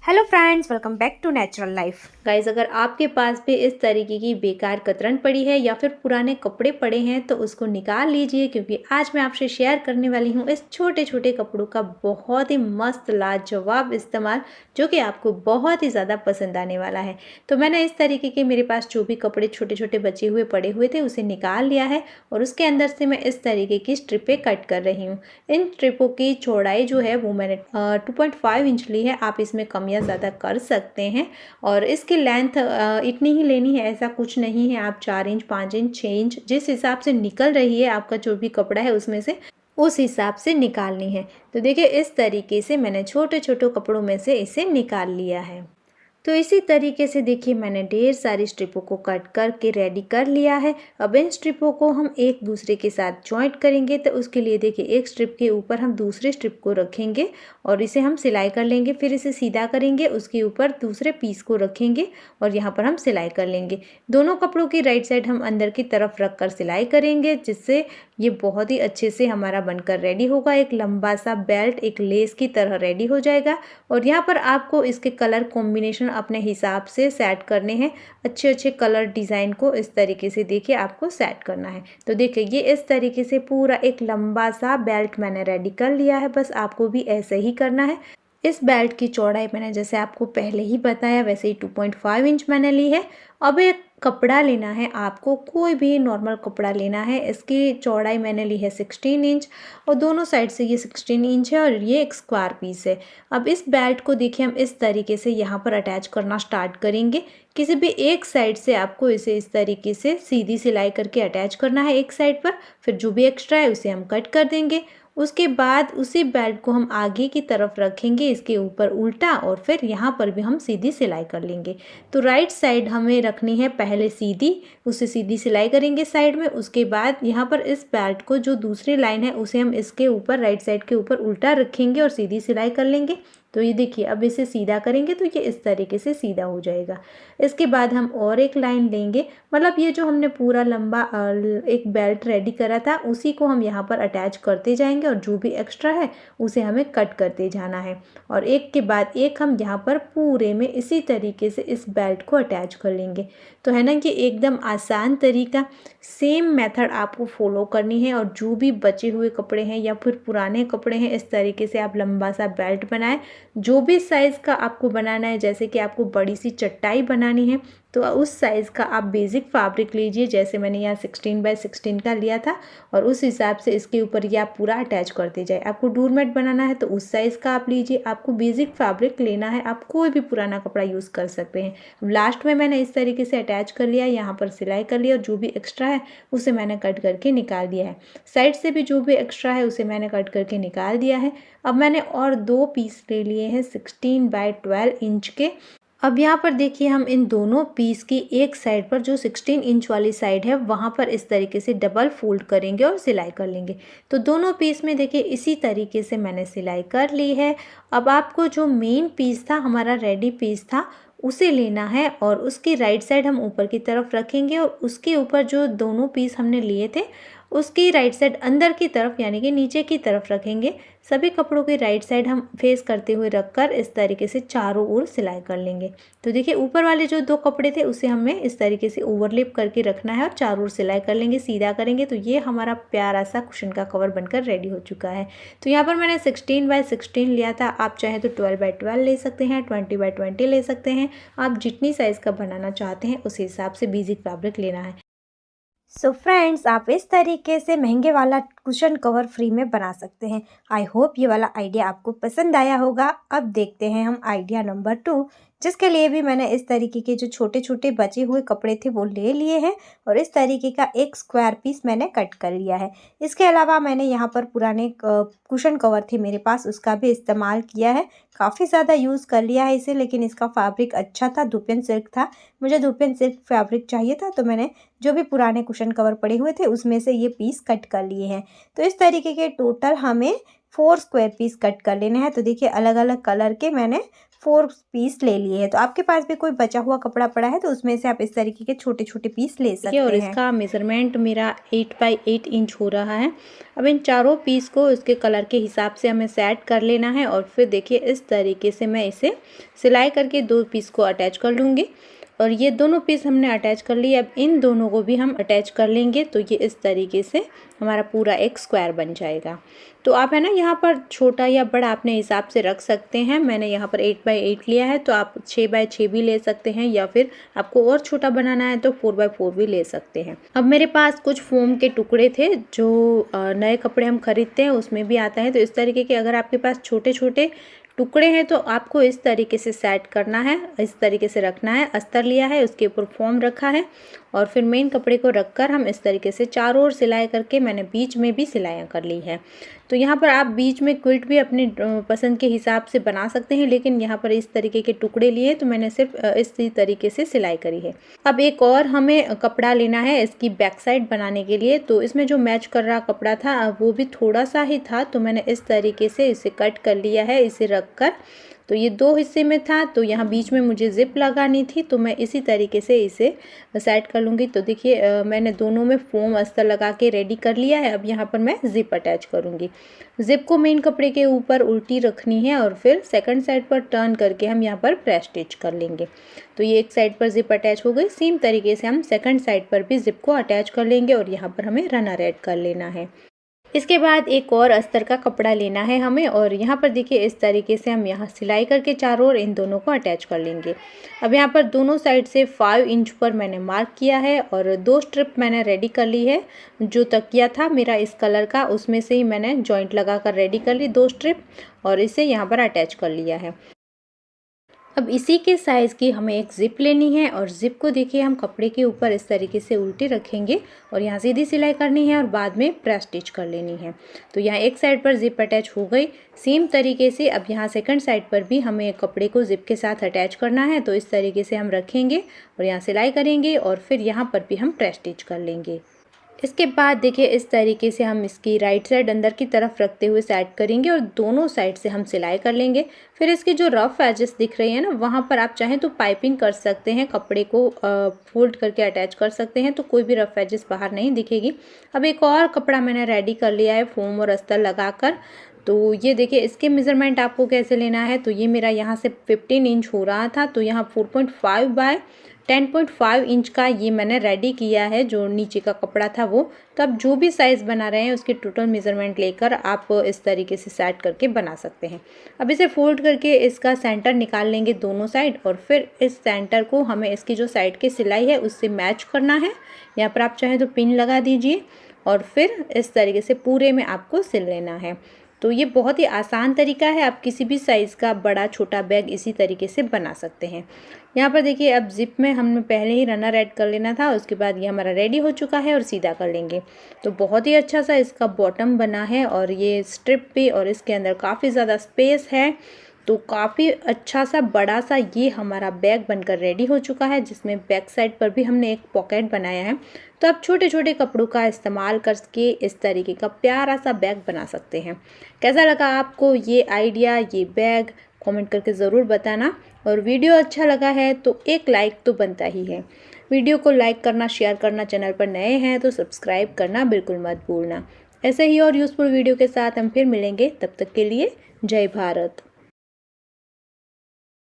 Hello friends, welcome back to natural life. Guys, अगर आपके पास भी इस तरीके की बेकार कतरन पड़ी है या फिर पुराने कपड़े पड़े हैं तो उसको निकाल लीजिए, क्योंकि आज मैं आपसे शेयर करने वाली हूँ इस छोटे छोटे कपड़ों का बहुत ही मस्त लाजवाब इस्तेमाल, जो कि आपको बहुत ही ज़्यादा पसंद आने वाला है। तो मैंने इस तरीके के मेरे पास जो भी कपड़े छोटे छोटे बचे हुए पड़े हुए थे उसे निकाल लिया है और उसके अंदर से मैं इस तरीके की स्ट्रिपें कट कर रही हूँ। इन स्ट्रिपों की चौड़ाई जो है वो मैंने 2.5 इंच ली है। आप इसमें कम या ज़्यादा कर सकते हैं और इसकी लेंथ इतनी ही लेनी है, ऐसा कुछ नहीं है। आप 4 इंच, 5 इंच, 6 इंच जिस हिसाब से निकल रही है आपका जो भी कपड़ा है उसमें से, उस हिसाब से निकालनी है। तो देखिए, इस तरीके से मैंने छोटे छोटे कपड़ों में से इसे निकाल लिया है। तो इसी तरीके से देखिए, मैंने ढेर सारी स्ट्रिपों को कट करके रेडी कर लिया है। अब इन स्ट्रिपों को हम एक दूसरे के साथ जॉइंट करेंगे। तो उसके लिए देखिए, एक स्ट्रिप के ऊपर हम दूसरे स्ट्रिप को रखेंगे और इसे हम सिलाई कर लेंगे। फिर इसे सीधा करेंगे, उसके ऊपर दूसरे पीस को रखेंगे और यहाँ पर हम सिलाई कर लेंगे। दोनों कपड़ों की राइट साइड हम अंदर की तरफ रख कर सिलाई करेंगे, जिससे ये बहुत ही अच्छे से हमारा बनकर रेडी होगा। एक लंबा सा बेल्ट एक लेस की तरह रेडी हो जाएगा। और यहाँ पर आपको इसके कलर कॉम्बिनेशन अपने हिसाब से सेट करने हैं। अच्छे अच्छे कलर डिज़ाइन को इस तरीके से देखिए आपको सेट करना है। तो देखिए, ये इस तरीके से पूरा एक लंबा सा बेल्ट मैंने रेडी कर लिया है। बस आपको भी ऐसे ही करना है। इस बेल्ट की चौड़ाई मैंने जैसे आपको पहले ही बताया वैसे ही 2.5 इंच मैंने ली है। अब एक कपड़ा लेना है आपको, कोई भी नॉर्मल कपड़ा लेना है। इसकी चौड़ाई मैंने ली है 16 इंच और दोनों साइड से ये 16 इंच है और ये एक स्क्वायर पीस है। अब इस बेल्ट को देखिए, हम इस तरीके से यहाँ पर अटैच करना स्टार्ट करेंगे। किसी भी एक साइड से आपको इसे इस तरीके से सीधी सिलाई करके अटैच करना है एक साइड पर। फिर जो भी एक्स्ट्रा है उसे हम कट कर देंगे। उसके बाद उसी बेल्ट को हम आगे की तरफ रखेंगे, इसके ऊपर उल्टा, और फिर यहाँ पर भी हम सीधी सिलाई कर लेंगे। तो राइट साइड हमें रखनी है पहले सीधी, उसे सीधी सिलाई करेंगे साइड में। उसके बाद यहाँ पर इस बेल्ट को जो दूसरी लाइन है उसे हम इसके ऊपर राइट साइड के ऊपर उल्टा रखेंगे और सीधी सिलाई कर लेंगे। तो ये देखिए, अब इसे सीधा करेंगे तो ये इस तरीके से सीधा हो जाएगा। इसके बाद हम और एक लाइन लेंगे, मतलब ये जो हमने पूरा लंबा एक बेल्ट रेडी करा था उसी को हम यहाँ पर अटैच करते जाएंगे और जो भी एक्स्ट्रा है उसे हमें कट करते जाना है। और एक के बाद एक हम यहाँ पर पूरे में इसी तरीके से इस बेल्ट को अटैच कर लेंगे। तो है ना कि एकदम आसान तरीका, सेम मेथड आपको फॉलो करनी है। और जो भी बचे हुए कपड़े हैं या फिर पुराने कपड़े हैं, इस तरीके से आप लंबा सा बेल्ट बनाएं। जो भी साइज़ का आपको बनाना है, जैसे कि आपको बड़ी सी चटाई बनानी है तो उस साइज़ का आप बेसिक फैब्रिक लीजिए। जैसे मैंने यहाँ 16x16 का लिया था और उस हिसाब से इसके ऊपर ये आप पूरा अटैच करते जाए। आपको डोरमेट बनाना है तो उस साइज़ का आप लीजिए। आपको बेसिक फैब्रिक लेना है, आप कोई भी पुराना कपड़ा यूज़ कर सकते हैं। लास्ट में मैंने इस तरीके से अटैच कर लिया, यहाँ पर सिलाई कर लिया और जो भी एक्स्ट्रा है उसे मैंने कट करके निकाल दिया है। साइड से भी जो भी एक्स्ट्रा है उसे मैंने कट करके निकाल दिया है। अब मैंने और 2 पीस ले लिए हैं 16x12 इंच के। अब यहाँ पर देखिए, हम इन दोनों पीस की एक साइड पर जो 16 इंच वाली साइड है वहाँ पर इस तरीके से डबल फोल्ड करेंगे और सिलाई कर लेंगे। तो दोनों पीस में देखिए इसी तरीके से मैंने सिलाई कर ली है। अब आपको जो मेन पीस था, हमारा रेडी पीस था, उसे लेना है और उसकी राइट साइड हम ऊपर की तरफ रखेंगे और उसके ऊपर जो दोनों पीस हमने लिए थे उसकी राइट साइड अंदर की तरफ यानी कि नीचे की तरफ रखेंगे। सभी कपड़ों की राइट साइड हम फेस करते हुए रखकर इस तरीके से चारों ओर सिलाई कर लेंगे। तो देखिए, ऊपर वाले जो 2 कपड़े थे उसे हमें इस तरीके से ओवरलैप करके रखना है और चारों ओर सिलाई कर लेंगे, सीधा करेंगे तो ये हमारा प्यारा सा कुशन का कवर बनकर रेडी हो चुका है। तो यहाँ पर मैंने 16x16 लिया था। आप चाहें तो 12x12 ले सकते हैं, 20x20 ले सकते हैं। आप जितनी साइज़ का बनाना चाहते हैं उस हिसाब से बेसिक फैब्रिक लेना है। सो फ्रेंड्स, आप इस तरीके से महंगे वाला कुशन कवर फ्री में बना सकते हैं। आई होप ये वाला आइडिया आपको पसंद आया होगा। अब देखते हैं हम आइडिया नंबर 2, जिसके लिए भी मैंने इस तरीके के जो छोटे छोटे बचे हुए कपड़े थे वो ले लिए हैं और इस तरीके का एक स्क्वायर पीस मैंने कट कर लिया है। इसके अलावा मैंने यहाँ पर पुराने कुशन कवर थे मेरे पास, उसका भी इस्तेमाल किया है। काफ़ी ज़्यादा यूज़ कर लिया है इसे, लेकिन इसका फैब्रिक अच्छा था, धुपियन सिल्क था। मुझे धुपियन सिल्क फैब्रिक चाहिए था तो मैंने जो भी पुराने कुशन कवर पड़े हुए थे उसमें से ये पीस कट कर लिए हैं। तो इस तरीके के टोटल हमें 4 स्क्वायर पीस कट कर लेने हैं। तो देखिए अलग अलग कलर के मैंने 4 पीस ले लिए हैं। तो आपके पास भी कोई बचा हुआ कपड़ा पड़ा है तो उसमें से आप इस तरीके के छोटे छोटे पीस ले सकते हैं। और इसका मेज़रमेंट मेरा 8 बाई 8 इंच हो रहा है। अब इन चारों पीस को इसके कलर के हिसाब से हमें सेट कर लेना है और फिर देखिए इस तरीके से मैं इसे सिलाई करके 2 पीस को अटैच कर लूँगी। और ये दोनों पीस हमने अटैच कर लिए। अब इन दोनों को भी हम अटैच कर लेंगे तो ये इस तरीके से हमारा पूरा एक स्क्वायर बन जाएगा। तो आप है ना यहाँ पर छोटा या बड़ा अपने हिसाब से रख सकते हैं। मैंने यहाँ पर 8 बाई 8 लिया है तो आप 6 बाई 6 भी ले सकते हैं या फिर आपको और छोटा बनाना है तो 4 बाई 4 भी ले सकते हैं। अब मेरे पास कुछ फोम के टुकड़े थे जो नए कपड़े हम खरीदते हैं उसमें भी आता है। तो इस तरीके के अगर आपके पास छोटे छोटे टुकड़े हैं तो आपको इस तरीके से सेट करना है, इस तरीके से रखना है। अस्तर लिया है, उसके ऊपर फोम रखा है और फिर मेन कपड़े को रखकर हम इस तरीके से चारों ओर सिलाई करके मैंने बीच में भी सिलाइयाँ कर ली है। तो यहाँ पर आप बीच में क्विल्ट भी अपने पसंद के हिसाब से बना सकते हैं, लेकिन यहाँ पर इस तरीके के टुकड़े लिए तो मैंने सिर्फ इसी तरीके से सिलाई करी है। अब एक और हमें कपड़ा लेना है इसकी बैक साइड बनाने के लिए। तो इसमें जो मैच कर रहा कपड़ा था वो भी थोड़ा सा ही था तो मैंने इस तरीके से इसे कट कर लिया है, इसे रखकर। तो ये 2 हिस्से में था तो यहाँ बीच में मुझे ज़िप लगानी थी तो मैं इसी तरीके से इसे सेट कर लूँगी। तो देखिए मैंने दोनों में फोम अस्तर लगा के रेडी कर लिया है। अब यहाँ पर मैं ज़िप अटैच करूँगी। ज़िप को मेन कपड़े के ऊपर उल्टी रखनी है और फिर सेकंड साइड पर टर्न करके हम यहाँ पर प्रेस स्टिच कर लेंगे। तो ये एक साइड पर ज़िप अटैच हो गई। सेम तरीके से हम सेकंड साइड पर भी ज़िप को अटैच कर लेंगे और यहाँ पर हमें रनर ऐड कर लेना है। इसके बाद एक और अस्तर का कपड़ा लेना है हमें और यहाँ पर देखिए इस तरीके से हम यहाँ सिलाई करके चारों ओर इन दोनों को अटैच कर लेंगे। अब यहाँ पर दोनों साइड से 5 इंच पर मैंने मार्क किया है और 2 स्ट्रिप मैंने रेडी कर ली है। जो तकिया था मेरा इस कलर का उसमें से ही मैंने जॉइंट लगा कर रेडी कर ली 2 स्ट्रिप और इसे यहाँ पर अटैच कर लिया है। अब इसी के साइज़ की हमें एक ज़िप लेनी है और ज़िप को देखिए हम कपड़े के ऊपर इस तरीके से उल्टी रखेंगे और यहाँ सीधी सिलाई करनी है और बाद में प्रेस स्टिच कर लेनी है। तो यहाँ एक साइड पर ज़िप अटैच हो गई। सेम तरीके से अब यहाँ सेकंड साइड पर भी हमें कपड़े को ज़िप के साथ अटैच करना है। तो इस तरीके से हम रखेंगे और यहाँ सिलाई करेंगे और फिर यहाँ पर भी हम प्रेस स्टिच कर लेंगे। इसके बाद देखिए इस तरीके से हम इसकी राइट साइड अंदर की तरफ रखते हुए सेट करेंगे और दोनों साइड से हम सिलाई कर लेंगे। फिर इसके जो रफ एजेस दिख रही है ना वहाँ पर आप चाहें तो पाइपिंग कर सकते हैं, कपड़े को फोल्ड करके अटैच कर सकते हैं तो कोई भी रफ एजेस बाहर नहीं दिखेगी। अब एक और कपड़ा मैंने रेडी कर लिया है फोम और अस्तर लगाकर। तो ये देखिए इसके मेज़रमेंट आपको कैसे लेना है। तो ये मेरा यहाँ से 15 इंच हो रहा था तो यहाँ 4.5 बाय 10.5 इंच का ये मैंने रेडी किया है जो नीचे का कपड़ा था वो। तो आप जो भी साइज़ बना रहे हैं उसके टोटल मेज़रमेंट लेकर आप इस तरीके से सेट करके बना सकते हैं। अब इसे फोल्ड करके इसका सेंटर निकाल लेंगे दोनों साइड और फिर इस सेंटर को हमें इसकी जो साइड की सिलाई है उससे मैच करना है। यहाँ पर आप चाहें तो पिन लगा दीजिए और फिर इस तरीके से पूरे में आपको सिल लेना है। तो ये बहुत ही आसान तरीका है, आप किसी भी साइज़ का बड़ा छोटा बैग इसी तरीके से बना सकते हैं। यहाँ पर देखिए अब ज़िप में हमने पहले ही रनर ऐड कर लेना था, उसके बाद ये हमारा रेडी हो चुका है और सीधा कर लेंगे। तो बहुत ही अच्छा सा इसका बॉटम बना है और ये स्ट्रिप भी और इसके अंदर काफ़ी ज़्यादा स्पेस है। तो काफ़ी अच्छा सा बड़ा सा ये हमारा बैग बनकर रेडी हो चुका है जिसमें बैक साइड पर भी हमने एक पॉकेट बनाया है। तो आप छोटे छोटे कपड़ों का इस्तेमाल करके इस तरीके का प्यारा सा बैग बना सकते हैं। कैसा लगा आपको ये आइडिया, ये बैग, कमेंट करके ज़रूर बताना। और वीडियो अच्छा लगा है तो एक लाइक तो बनता ही है। वीडियो को लाइक करना, शेयर करना, चैनल पर नए हैं तो सब्सक्राइब करना बिल्कुल मत भूलना। ऐसे ही और यूज़फुल वीडियो के साथ हम फिर मिलेंगे, तब तक के लिए जय भारत।